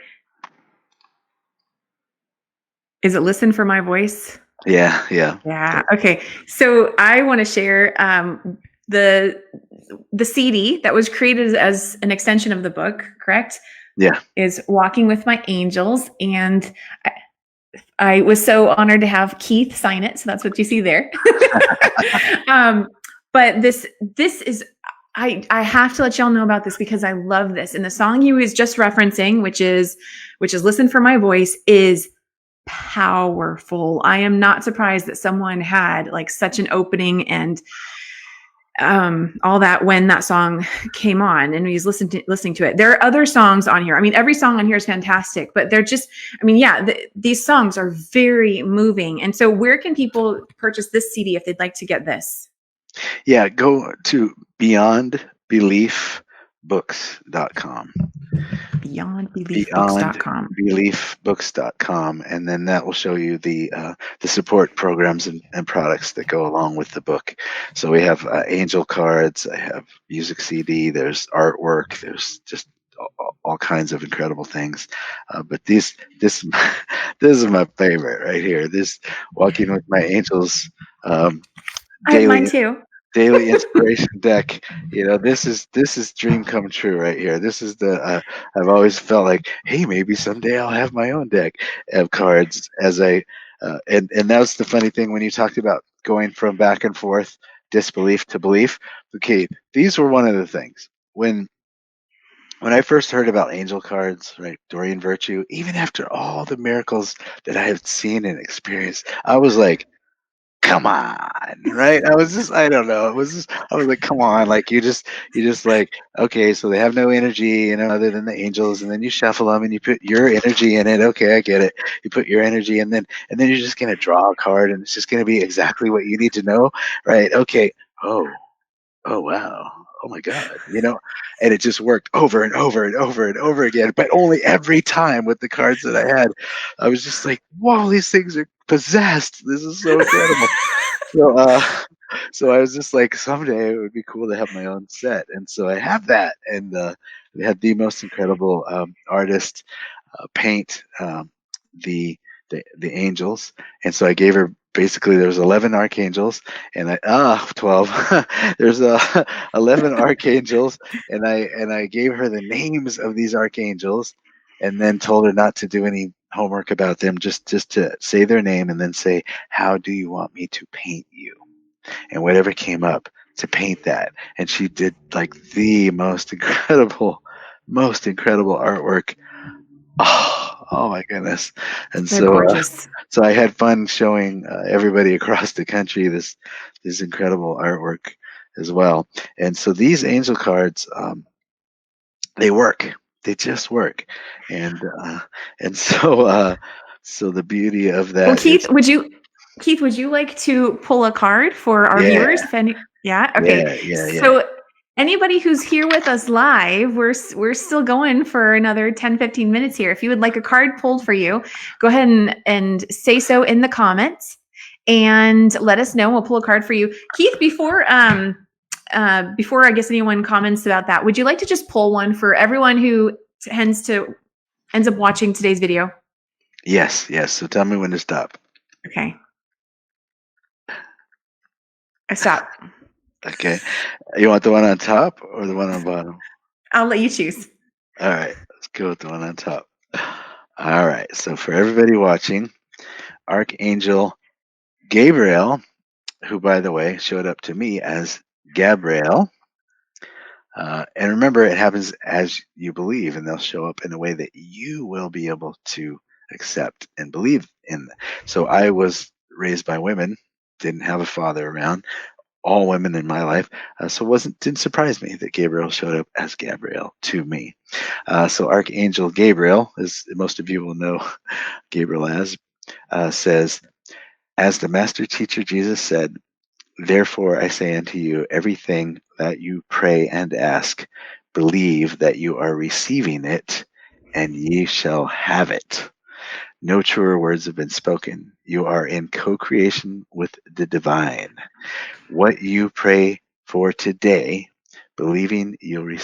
Is it "Listen for My Voice"? Yeah, yeah, Yeah. Okay. So I want to share the CD that was created as an extension of the book. Correct? yeah. Is "Walking with My Angels," and I was so honored to have Keith sign it. So that's what you see there. But this is I have to let y'all know about this because I love this. And the song he was just referencing, which is "Listen for My Voice," is powerful. I am not surprised that someone had like such an opening and all that when that song came on and he's listening to it. There are other songs on here. I mean, every song on here is fantastic, but they're just, I mean, yeah, these songs are very moving. And so where can people purchase this CD if they'd like to get this? Yeah, go to beyondbeliefbooks.com. Beyondbeliefbooks.com. Beyondbeliefbooks.com, and then that will show you the support programs and products that go along with the book. So we have angel cards, I have music CD, there's artwork, there's just all kinds of incredible things. But this this is my favorite right here. This Walking with My Angels I have mine daily too. daily inspiration deck. This is dream come true right here. This is I've always felt like, hey, maybe someday I'll have my own deck of cards as and that's the funny thing when you talked about going from back and forth, disbelief to belief. Okay, these were one of the things when I first heard about angel cards, right, Dorian Virtue, even after all the miracles that I had seen and experienced, I was like, come on, right? I don't know, I was like, come on, like you just like, okay, so they have no energy, other than the angels, and then you shuffle them and you put your energy in it. Okay, I get it. You put your energy, and then you're just gonna draw a card, and it's just gonna be exactly what you need to know, right? Okay. Oh wow, oh my god, and it just worked over and over and over and over again, but only every time with the cards that I had. I was just like, whoa, these things are possessed. This is so incredible. So I was just like, someday it would be cool to have my own set, and so I have that. And we had the most incredible artist paint the angels, and so I gave her, basically there was 11 archangels, and 12. There's 11 archangels, and I gave her the names of these archangels, and then told her not to do any homework about them, just to say their name and then say, how do you want me to paint you? And whatever came up, to paint that. And she did like the most incredible artwork. Oh my goodness. And They're so gorgeous. so I had fun showing everybody across the country this incredible artwork as well. And so these angel cards, they work. They just work. And so So the beauty of Well, that is, Keith, would you like to pull a card for our yeah, viewers? Yeah. Okay. yeah. So anybody who's here with us live, we're still going for another 10, 15 minutes here. If you would like a card pulled for you, go ahead and say so in the comments and let us know. We'll pull a card for you. Keith, before I guess anyone comments about that, would you like to just pull one for everyone who ends up watching today's video? Yes. So tell me when to stop. Okay. I stop. Okay. You want the one on top or the one on bottom? I'll let you choose. All right. Let's go with the one on top. All right. So for everybody watching, Archangel Gabriel, who, by the way, showed up to me as Gabriel. And remember, it happens as you believe, and they'll show up in a way that you will be able to accept and believe in. So I was raised by women, didn't have a father around, all women in my life. So didn't surprise me that Gabriel showed up as Gabriel to me. So Archangel Gabriel, as most of you will know Gabriel as, says, as the master teacher Jesus said, therefore I say unto you, everything that you pray and ask, believe that you are receiving it, and ye shall have it. No truer words have been spoken. You are in co-creation with the divine. What you pray for today, believing you'll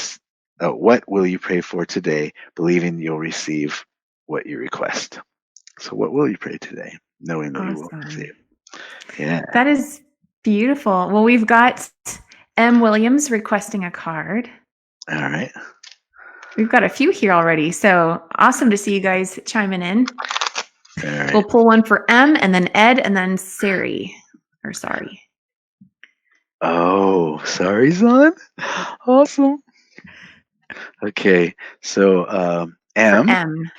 what will you pray for today, believing you'll receive what you request? So what will you pray today, knowing that you will receive? Yeah. That is beautiful. Well, we've got M. Williams requesting a card. All right. We've got a few here already. So awesome to see you guys chiming in. All right. We'll pull one for M and then Ed and then Sari. Or sorry. Oh, sorry, son. Awesome. Okay. So M.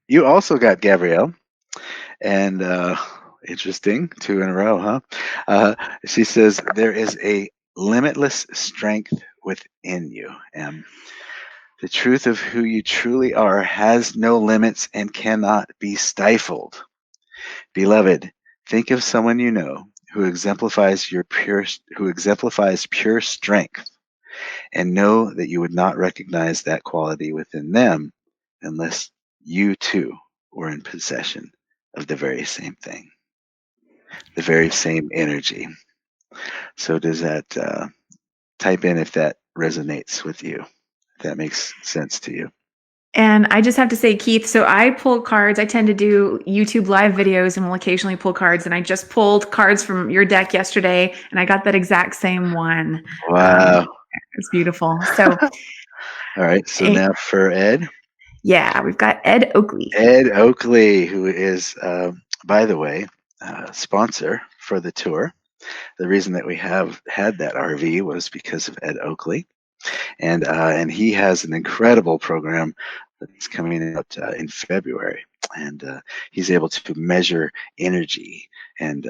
You also got Gabrielle. And interesting, 2 in a row, huh? She says, there is a limitless strength within you, M. The truth of who you truly are has no limits and cannot be stifled. Beloved, think of someone you know who exemplifies pure strength, and know that you would not recognize that quality within them unless you too were in possession of the very same thing, the very same energy. So does that type in if that resonates with you, if that makes sense to you? And I just have to say, Keith, so I pull cards. I tend to do YouTube live videos and will occasionally pull cards. And I just pulled cards from your deck yesterday, and I got that exact same one. Wow. It's beautiful. So, all right. So now for Ed. Yeah, we've got Ed Oakley. Ed Oakley, who is, by the way, sponsor for the tour. The reason that we have had that RV was because of Ed Oakley. And he has an incredible program that's coming out in February, and he's able to measure energy, and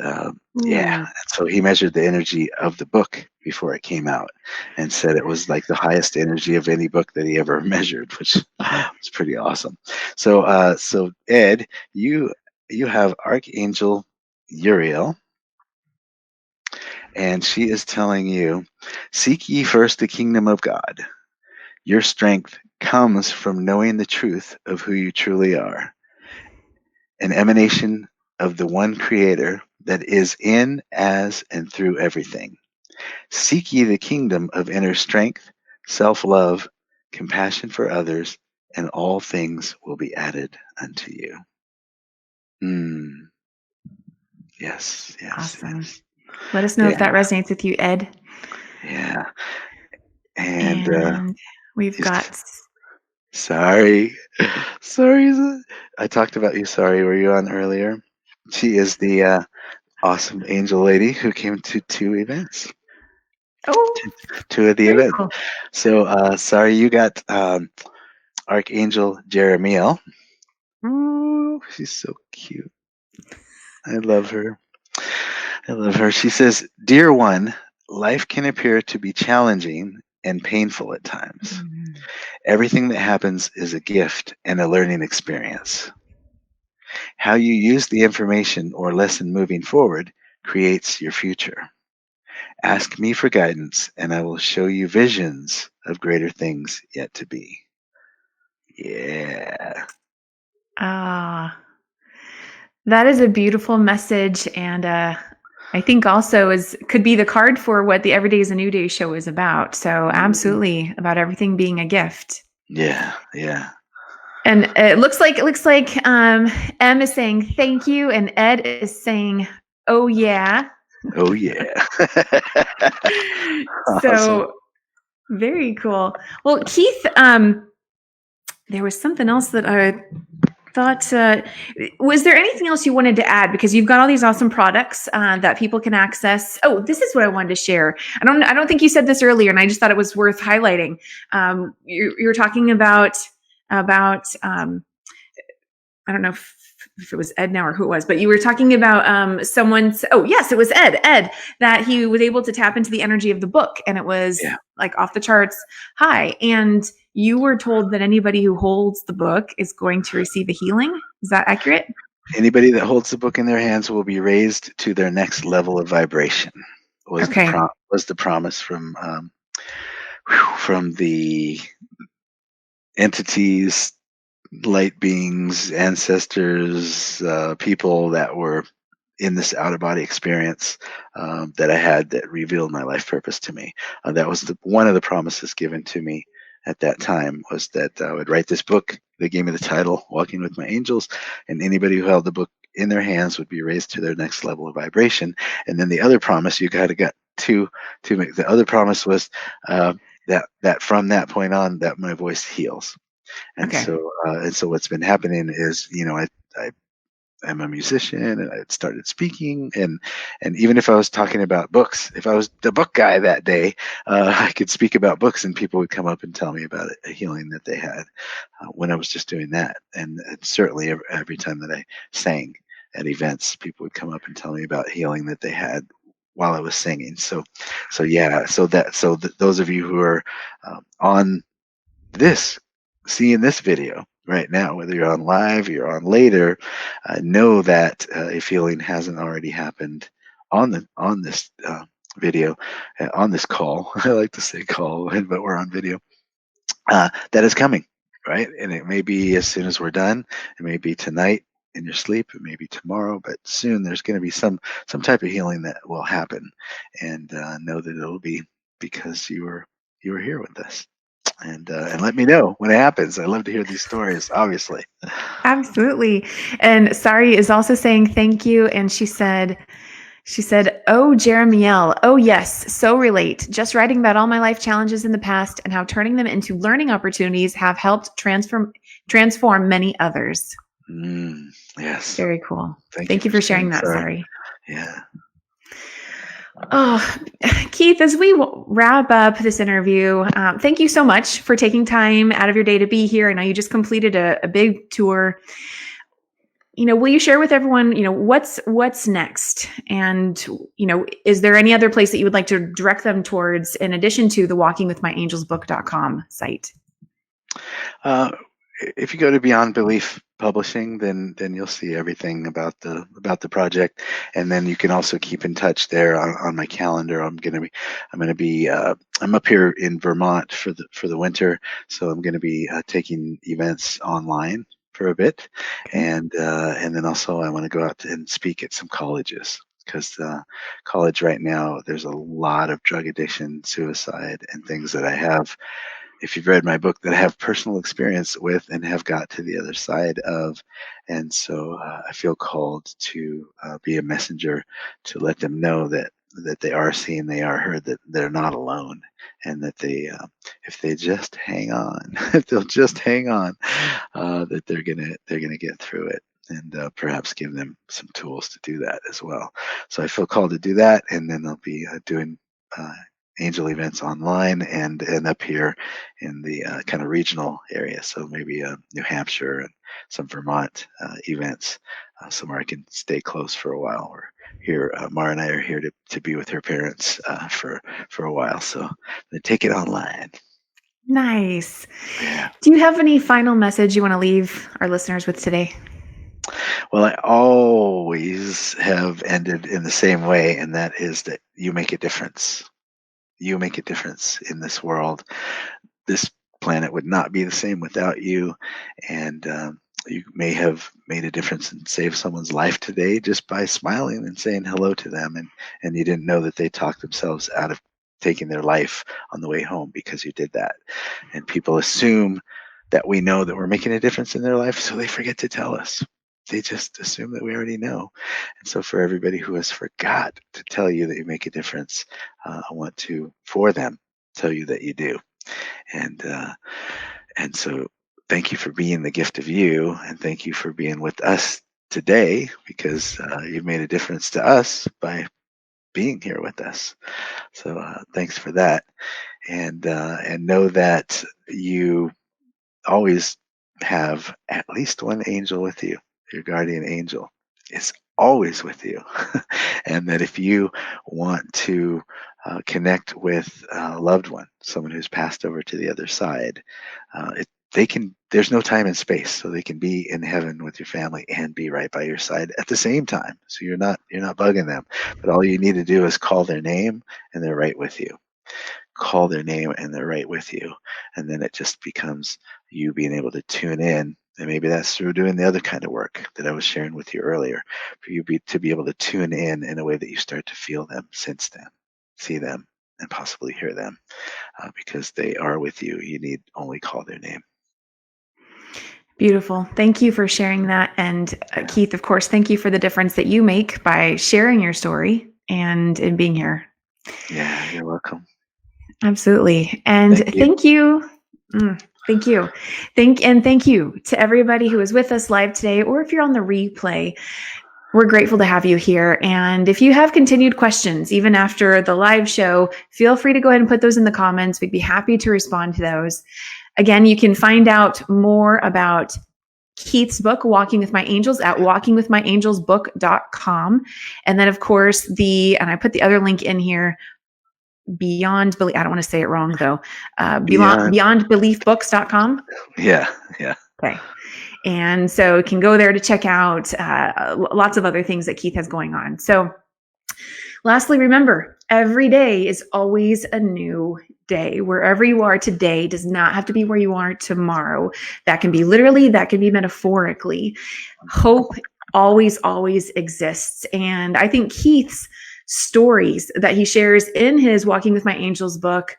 so he measured the energy of the book before it came out, and said it was like the highest energy of any book that he ever measured, which was pretty awesome. So Ed, you have Archangel Uriel. And she is telling you, seek ye first the kingdom of God. Your strength comes from knowing the truth of who you truly are, an emanation of the one creator that is in, as, and through everything. Seek ye the kingdom of inner strength, self-love, compassion for others, and all things will be added unto you. Yes. Awesome. Yes. Let us know if that resonates with you, Ed. Yeah. And we've got... Sorry. I talked about you. Sorry, were you on earlier? She is the awesome angel lady who came to 2 events. Oh, 2 of the events. Cool. So, sorry, you got Archangel Jeremiel. Oh, she's so cute. I love her. She says, dear one, life can appear to be challenging and painful at times. Mm-hmm. Everything that happens is a gift and a learning experience. How you use the information or lesson moving forward creates your future. Ask me for guidance, and I will show you visions of greater things yet to be. Yeah. Ah, that is a beautiful message, and I think also could be the card for what the Every Day is a New Day show is about. So Mhm. absolutely about everything being a gift. Yeah. Yeah. And it looks like M is saying thank you, and Ed is saying, "Oh yeah." Oh, yeah. Awesome. So very cool. Well, Keith, there was something else that I thought. Was there anything else you wanted to add? Because you've got all these awesome products that people can access. Oh, this is what I wanted to share. I don't think you said this earlier, and I just thought it was worth highlighting. You were talking about I don't know if it was Ed now or who it was, but you were talking about someone's. Oh, yes, it was Ed. Ed, that he was able to tap into the energy of the book, and it was Yeah. like off the charts high. And you were told that anybody who holds the book is going to receive a healing. Is that accurate? Anybody that holds the book in their hands will be raised to their next level of vibration. Okay. Was the promise from the entities, light beings, ancestors, people that were in this out of body experience that I had that revealed my life purpose to me. That was one of the promises given to me at that time, was that I would write this book. They gave me the title, Walking with My Angels, and anybody who held the book in their hands would be raised to their next level of vibration. And then the other promise you got to get to make. The other promise was that from that point on, that my voice heals. And Okay. so what's been happening is, I I'm a musician and I started speaking, and even if I was talking about books, if I was the book guy that day, I could speak about books and people would come up and tell me about a healing that they had when I was just doing that. And certainly every time that I sang at events, people would come up and tell me about healing that they had while I was singing. So yeah, those of you who are on this seeing this video right now, whether you're on live, you're on later, know that if healing hasn't already happened on this video, on this call, I like to say call, but we're on video, that is coming, right? And it may be as soon as we're done, it may be tonight in your sleep, it may be tomorrow, but soon there's going to be some type of healing that will happen, and know that it'll be because you were here with us. And let me know when it happens. I love to hear these stories, obviously. Absolutely. And Sari is also saying thank you. And she said, "Oh, Jeremiel. Oh, yes. So relate. Just writing about all my life challenges in the past and how turning them into learning opportunities have helped transform many others." Yes. Very cool. Thank you Thank you for for sharing sharing. that, Sorry. Sari. Yeah. Oh, Keith, as we wrap up this interview, thank you so much for taking time out of your day to be here. I know you just completed a big tour. Will you share with everyone, what's next? And, is there any other place that you would like to direct them towards in addition to the walkingwithmyangelsbook.com site? Uh, if you go to Beyond Belief Publishing, then you'll see everything about the project, and then you can also keep in touch there on my calendar. I'm up here in Vermont for the winter, so I'm going to be taking events online for a bit, Okay. and then also I want to go out and speak at some colleges, because college right now, there's a lot of drug addiction, suicide, and things that I have, if you've read my book, that I have personal experience with and have got to the other side of. And so I feel called to be a messenger to let them know that they are seen, they are heard, that they're not alone, and that if they just hang on, if they'll just hang on, that they're gonna get through it, and perhaps give them some tools to do that as well. So I feel called to do that, and then I'll be doing angel events online and up here in the kind of regional area. So maybe New Hampshire and some Vermont events, somewhere I can stay close for a while. Or here, Mara and I are here to be with her parents for a while. So they take it online. Nice. Yeah. Do you have any final message you want to leave our listeners with today? Well, I always have ended in the same way, and that is that you make a difference. You make a difference in this world. This planet would not be the same without you, and you may have made a difference and saved someone's life today just by smiling and saying hello to them, and you didn't know that they talked themselves out of taking their life on the way home because you did that. And people assume that we know that we're making a difference in their life, so they forget to tell us. They just assume that we already know. And so for everybody who has forgot to tell you that you make a difference, I want to, for them, tell you that you do. And so thank you for being the gift of you, and thank you for being with us today, because you've made a difference to us by being here with us. So thanks for that. And know that you always have at least one angel with you. Your guardian angel is always with you. And that if you want to connect with a loved one, someone who's passed over to the other side, there's no time and space, so they can be in heaven with your family and be right by your side at the same time. So you're not bugging them, but all you need to do is call their name and they're right with you. Call their name and they're right with you. And then it just becomes you being able to tune in. And maybe that's through doing the other kind of work that I was sharing with you earlier, for you to be able to tune in a way that you start to feel them, sense them, see them, and possibly hear them, because they are with you. You need only call their name. Beautiful. Thank you for sharing that. And Keith, of course, thank you for the difference that you make by sharing your story and in being here. Yeah, you're welcome. Absolutely. And thank you. Thank you. Thank you to everybody who is with us live today, or if you're on the replay. We're grateful to have you here. And if you have continued questions, even after the live show, feel free to go ahead and put those in the comments. We'd be happy to respond to those. Again, you can find out more about Keith's book, Walking with My Angels, at walkingwithmyangelsbook.com. And then, of course, and I put the other link in here, Beyond Belief. I don't want to say it wrong, though. Beyondbeliefbooks.com. Yeah. Okay. And so you can go there to check out lots of other things that Keith has going on. So lastly, remember, every day is always a new day. Wherever you are today does not have to be where you are tomorrow. That can be literally, that can be metaphorically. Hope always exists. And I think Keith's stories that he shares in his Walking with My Angels book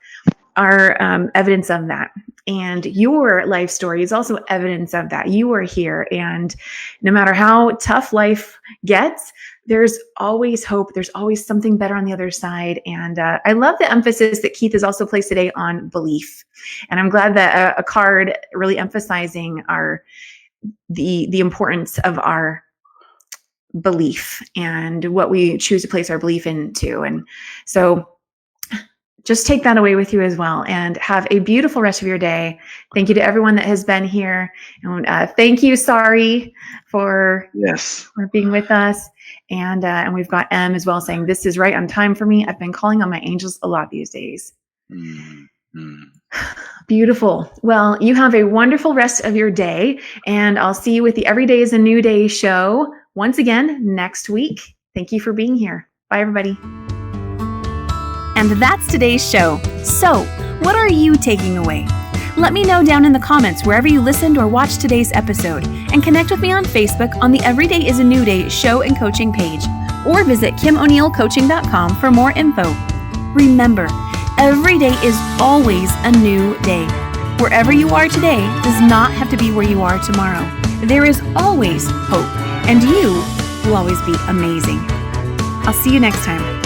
are evidence of that. And your life story is also evidence of that. You are here. And no matter how tough life gets, there's always hope. There's always something better on the other side. And I love the emphasis that Keith has also placed today on belief. And I'm glad that a card really emphasizing the importance of our belief and what we choose to place our belief into. And so just take that away with you as well, and have a beautiful rest of your day. Thank you to everyone that has been here. And thank you, Sari, for being with us. And we've got M as well saying, this is right on time for me. I've been calling on my angels a lot these days. Beautiful. Well, you have a wonderful rest of your day, and I'll see you with the Every Day is a New Day show once again next week. Thank you for being here. Bye, everybody. And that's today's show. So, what are you taking away? Let me know down in the comments wherever you listened or watched today's episode, and connect with me on Facebook on the Every Day is a New Day show and coaching page, or visit KimO'NeillCoaching.com for more info. Remember, every day is always a new day. Wherever you are today does not have to be where you are tomorrow. There is always hope, and you will always be amazing. I'll see you next time.